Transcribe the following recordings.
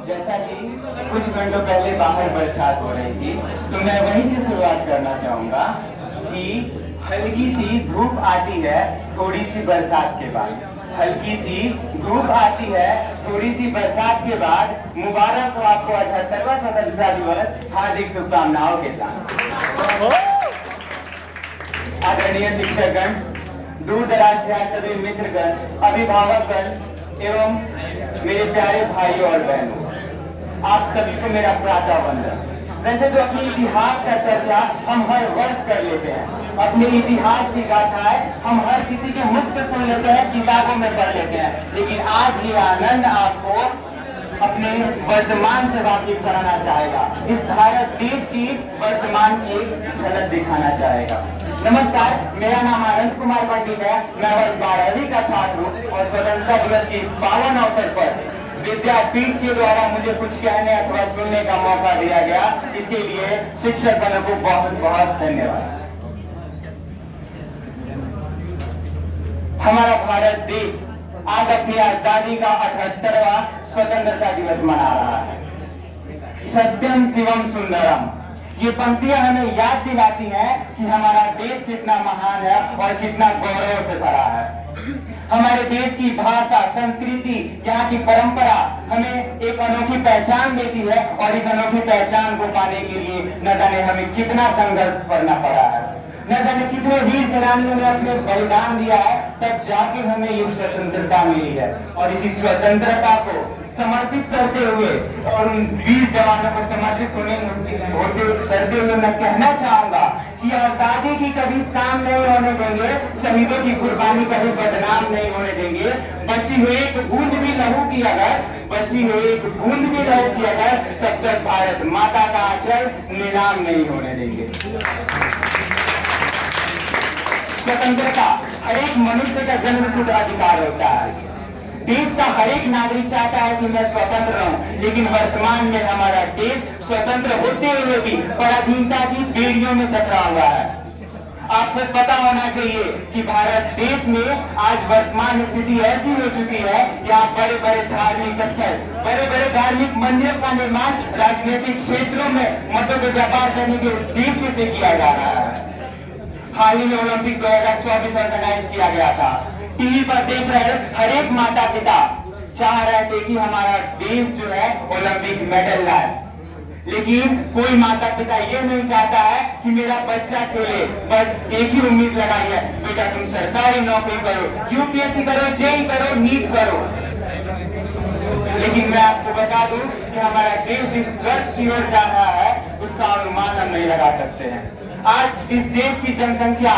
जैसा कि कुछ घंटों पहले बाहर बरसात हो रही थी, तो मैं वहीं से शुरुआत करना चाहूंगा कि हल्की सी धूप आती है थोड़ी सी बरसात के बाद। हल्की सी धूप आती है थोड़ी सी बरसात के बाद। मुबारक हो आपको 78वां स्वतंत्रता दिवस। हार्दिक शुभकामनाओं के साथ। आदरणीय शिक्षकगण, दूर दराज से आए सभी मित्रगण, अभिभावकगण एवं मेरे प्यारे भाइयों और बहनों, आप सभी को मेरा प्रातः वंदन। वैसे तो अपने इतिहास का चर्चा हम हर वर्ष कर लेते हैं, अपने इतिहास की गाथाएं हम हर किसी के मुख से सुन लेते हैं, किताबों में पढ़ लेते हैं, लेकिन आज ये आनंद आपको अपने वर्तमान से वाकिफ कराना चाहेगा। इस भारत देश की वर्तमान की एक झलक दिखाना चाहेगा। नमस्कार, मेरा नाम आनंद कुमार पंडित है। मैं वर्ग 12वीं का छात्र हूँ और स्वतंत्रता दिवस के इस पावन अवसर पर विद्यापीठ के द्वारा मुझे कुछ कहने अथवा सुनने का मौका दिया गया, इसके लिए शिक्षक गणों को बहुत बहुत धन्यवाद। हमारा भारत देश आज अपनी आजादी का 78वां स्वतंत्रता दिवस मना रहा है। सत्यम शिवम सुंदरम, ये पंक्तियां हमें याद दिलाती हैं कि हमारा देश कितना महान है और कितना गौरव से भरा है। हमारे देश की भाषा, संस्कृति, यहाँ की परंपरा हमें एक अनोखी पहचान देती है और इस अनोखी पहचान को पाने के लिए न जाने हमें कितना संघर्ष करना पड़ा है, न जाने कितने वीर सेनानियों ने अपने बलिदान दिया है, तब जाके हमें ये स्वतंत्रता मिली है। और इसी स्वतंत्रता को समर्पित करते हुए और उन वीर जवानों को समर्पित करते हुए मैं कहना चाहूंगा कि आजादी की कभी शाम नहीं होने देंगे, शहीदों की कुर्बानी कभी बदनाम नहीं होने देंगे। बची हुई एक बूंद भी लहू की अगर तब तक भारत माता का आंचल नीलाम नहीं होने देंगे। स्वतंत्रता हर एक मनुष्य का जन्मसिद्ध अधिकार होता है। देश का हर एक नागरिक चाहता है कि मैं स्वतंत्र रहूं, लेकिन वर्तमान में हमारा देश स्वतंत्र होते हुए भी पराधीनता की बेड़ियों में जकड़ा हुआ है। आपको पता होना चाहिए कि भारत देश में आज वर्तमान स्थिति ऐसी हो चुकी है, यहाँ बड़े बड़े धार्मिक स्थल, बड़े बड़े धार्मिक मंदिरों का निर्माण राजनीतिक क्षेत्रों में मतों को व्यापार करने के उद्देश्य से किया जा रहा है। हाल ही में ओलंपिक 2024 ऑर्गेनाइज किया गया था। टीवी पर देख रहे हर एक माता पिता चाह रहे थे कि हमारा देश जो है ओलंपिक मेडल लाए, लेकिन कोई माता पिता ये नहीं चाहता है कि मेरा बच्चा खेले। बस एक ही उम्मीद लगाई है, बेटा तुम सरकारी नौकरी करो, यूपीएससी करो, जेई करो, नीट करो। लेकिन मैं आपको बता दूं कि हमारा देश जिस गर्त की ओर जा रहा है उसका अनुमान हम नहीं लगा सकते हैं। आज इस देश की जनसंख्या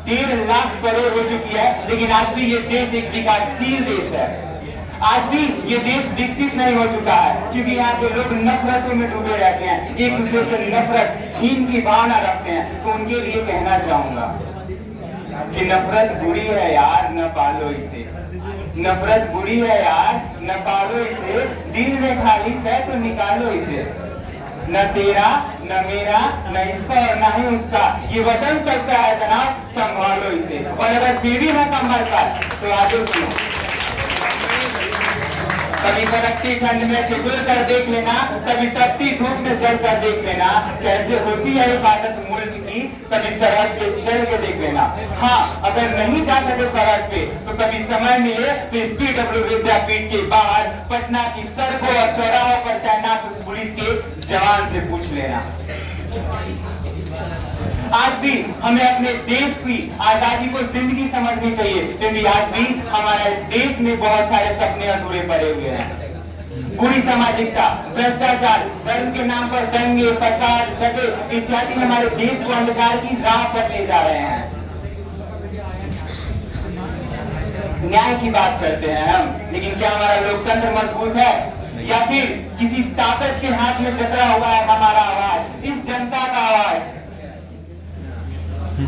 1.5 लाख करोड़ हो चुकी है, लेकिन आज भी ये देश एक विकासशील देश है। आज भी ये देश विकसित नहीं हो चुका है, क्योंकि यहाँ के लोग नफरतों में डूबे रहते हैं, एक दूसरे से नफरत, हीन की भावना रखते हैं। तो उनके लिए कहना चाहूंगा कि नफरत बुरी है यार, न पालो इसे। नफरत बुरी है यार, न पालो इसे। दिल में खालिश है तो निकालो इसे। न तेरा न मेरा न इसका और न ही उसका, ये वतन सबका है जनाब, संभालो इसे। और अगर फिर भी न संभाल पाए तो आगे सुनो। कभी कड़कती ठंड में ठिठुर कर देख लेना, कभी तपती धूप में जल कर देख लेना, कैसे होती है हिफाजत मुल्क की, कभी सड़क पे चल के देख लेना। हाँ, अगर नहीं जा सके सड़क पे तो कभी समय मिले तो इस PW विद्यापीठ के बाहर पटना की सड़कों और चौराहों पर तैनात उस पुलिस के जवान से पूछ लेना। आज भी हमें अपने देश की आजादी को जिंदगी समझनी चाहिए, क्योंकि आज भी हमारे देश में बहुत सारे सपने अधूरे पड़े हुए हैं। बुरी सामाजिकता, भ्रष्टाचार, धर्म के नाम पर दंगे, फसाद, झगड़े इत्यादि हमारे देश को अंधकार की राह पर ले जा रहे हैं। न्याय की बात करते हैं हम, लेकिन क्या हमारा लोकतंत्र मजबूत है या फिर किसी ताकत के हाथ में जकड़ा हुआ है हमारा आवाज, इस जनता का आवाज?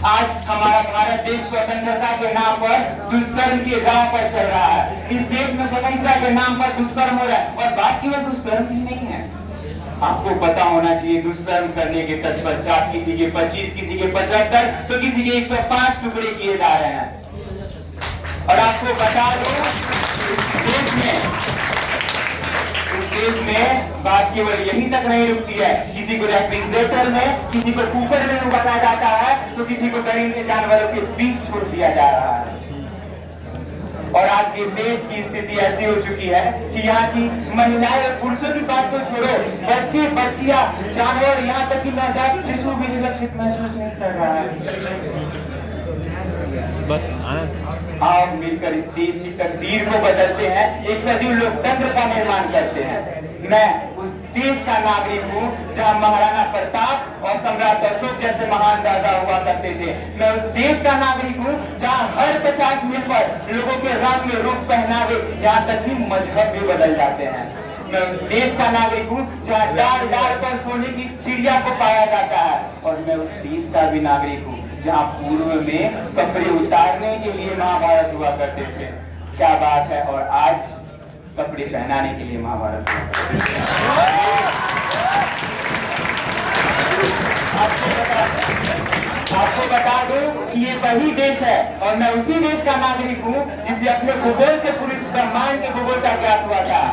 आज हमारा भारत देश स्वतंत्रता के नाम पर दुष्कर्म की राह पर चल रहा है। इस देश में स्वतंत्रता के नाम पर दुष्कर्म हो रहा है, और बात केवल दुष्कर्म की नहीं है। आपको पता होना चाहिए दुष्कर्म करने के तत्पश्चात किसी के 25, किसी के 75 तो किसी के 105 टुकड़े किए जा रहे हैं। और आपको बता दो, इस देश देश में बात केवल यहीं तक नहीं रुकती है। किसी को रेफ्रिजरेटर में, किसी को कुकर में उबाला जाता है, तो किसी को दरिंदे जानवरों के बीच छोड़ दिया जा रहा है। और आज के देश की स्थिति ऐसी हो चुकी है कि यहाँ की महिलाएं और पुरुषों की बात तो छोड़ो, बच्चे बच्चियां जानवर यहाँ तक कि नवजात शिशु भी सुरक्षित महसूस नहीं कर रहा है। बस आप मिलकर इस देश की तकदीर को बदलते हैं, एक सजीव लोकतंत्र का निर्माण करते हैं। मैं उस देश का नागरिक हूँ जहाँ महाराणा प्रताप और सम्राट अशोक जैसे महान राजा हुआ करते थे। मैं उस देश का नागरिक हूँ जहाँ हर 50 मील पर लोगों के रंग रूप पहनावे, यहाँ तक कि मजहब भी बदल जाते हैं। मैं उस देश का नागरिक हूँ जहाँ डाल डाल पर सोने की चिड़िया को पाया जाता है। और मैं उस देश का भी नागरिक हूँ जहाँ पूर्व में कपड़े उतारने के लिए महाभारत हुआ करते थे। क्या बात है। और आज कपड़े पहनाने के लिए महाभारत आपको बता दूं कि ये वही देश है और मैं उसी देश का नागरिक हूँ जिसे अपने भूगोल से पूरे ब्रह्मांड के भूगोल का ज्ञात हुआ था।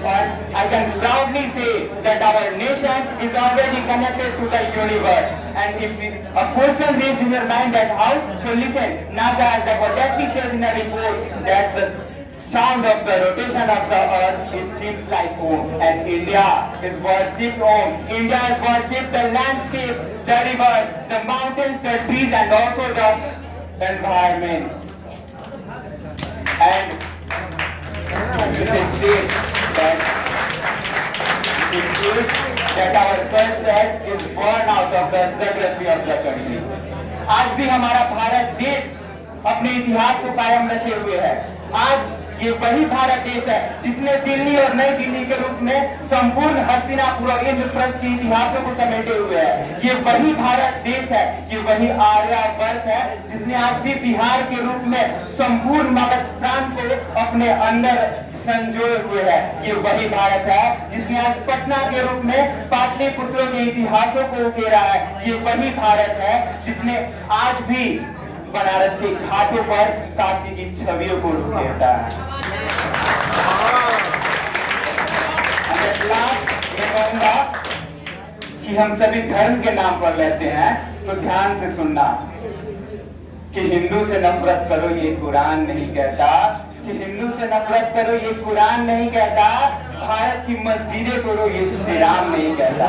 और I can proudly say that our nation is already connected to the universe. And if a question raised in your mind that how, so listen, NASA has exactly says in a report that the sound of the rotation of the earth, it seems like home. And India is worshipped home. India is worshipped the landscape, the rivers, the mountains, the trees, and also the environment. And this is said that our culture is born out of the geography of the country. आज भी हमारा भारत देश अपने इतिहास को कायम रखे हुए है। आज ये वही भारत देश है जिसने दिल्ली और नई दिल्ली के रूप में संपूर्ण हस्तिनापुर और इंद्रप्रस्थ के इतिहासों को समेटे हुए है। ये वही भारत देश है, ये वही आर्यावर्त है जिसने आज भी बिहार के रूप में संपूर्ण मगध प्रांत को अपने अंदर संजोए हुए है। ये वही भारत है जिसने आज पटना के रूप में पाटलिपुत्रों के इतिहासों को उकेरा है। ये वही भारत है जिसने आज भी बनारस के घाटों पर काशी की छवियों को उकेरता है। मैं कहूंगा कि हम सभी धर्म के नाम पर लेते हैं, तो ध्यान से सुनना कि हिंदू से नफरत करो ये कुरान नहीं कहता, कि हिंदू से नफरत करो ये कुरान नहीं कहता, भारत की मस्जिदें तोड़ो ये श्री राम नहीं कहता।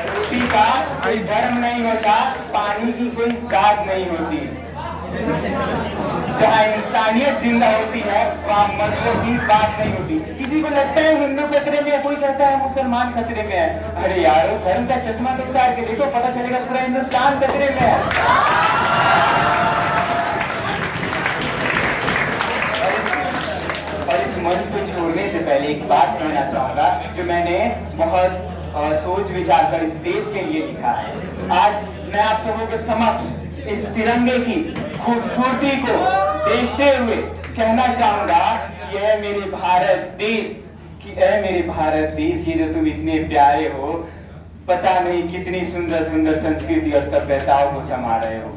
रोटी का कोई धर्म नहीं होता, पानी की कोई जात नहीं होती। जहाँ इंसानियत जिंदा होती है वहाँ मजहब की बात नहीं होती। किसी को लगता है हिंदू खतरे में है, कोई कहता है मुसलमान खतरे में है। अरे यार धर्म का चश्मा तो उतार के देखो, पता चलेगा पूरा हिंदुस्तान खतरे में है। और इस मंच को छोड़ने से पहले एक बात कहना चाहूंगा जो मैंने बहुत सोच विचार कर इस देश के लिए लिखा है। आज मैं आप सबों के समक्ष इस तिरंगे की खूबसूरती को देखते हुए कहना चाहूंगा कि ऐ मेरे भारत देश, कि ऐ मेरे भारत देश, ये जो तुम इतने प्यारे हो, पता नहीं कितनी सुंदर सुंदर संस्कृति और सभ्यताओं को समा रहे हो।